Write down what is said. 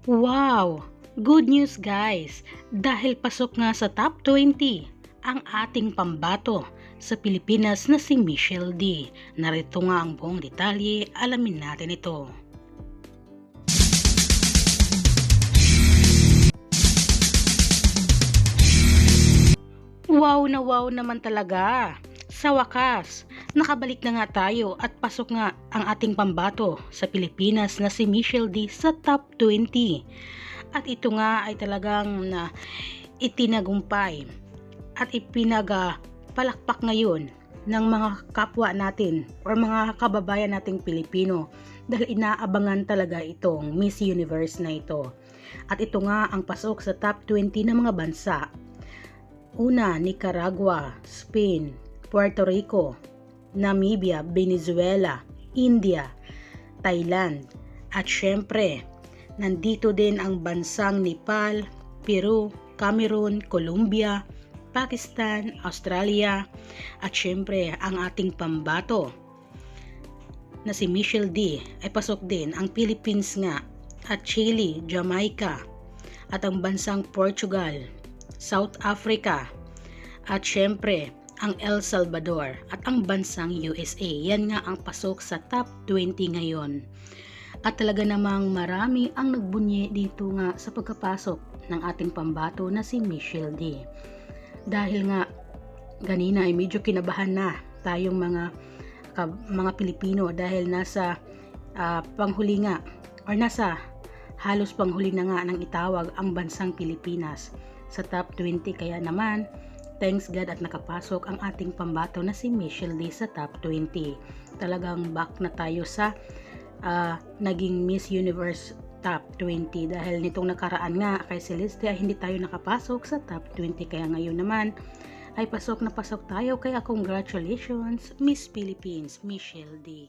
Wow! Good news guys! Dahil pasok nga sa top 20 ang ating pambato sa Pilipinas na si Michelle D. Narito nga ang buong detalye, alamin natin ito. Wow naman talaga! Sa wakas, nakabalik na nga tayo at pasok nga ang ating pambato sa Pilipinas na si Michelle D sa top 20. At ito nga ay talagang itinagumpay at ipinagpalakpak ngayon ng mga kapwa natin o mga kababayan nating Pilipino dahil inaabangan talaga itong Miss Universe na ito. At ito nga ang pasok sa top 20 ng mga bansa. Una, Nicaragua, Spain, Puerto Rico, Namibia, Venezuela, India, Thailand, at syempre, nandito din ang bansang Nepal, Peru, Cameroon, Colombia, Pakistan, Australia, at syempre, ang ating pambato na si Michelle D ay pasok din ang Philippines nga, at Chile, Jamaica, at ang bansang Portugal, South Africa, at syempre, ang El Salvador at ang bansang USA. Yan nga ang pasok sa top 20 ngayon. At talaga namang marami ang nagbunyi dito nga sa pagkapasok ng ating pambato na si Michelle D. Dahil nga ganina ay medyo kinabahan na tayong mga Pilipino dahil nasa panghuli nga or nasa halos panghuli na nga ng itawag ang bansang Pilipinas sa top 20. Kaya naman thanks God at nakapasok ang ating pambato na si Michelle D sa top 20. Talagang back na tayo sa naging Miss Universe top 20 dahil nitong nakaraan nga kay Celeste ay hindi tayo nakapasok sa top 20. Kaya ngayon naman ay pasok na pasok tayo. Kaya congratulations Miss Philippines Michelle D.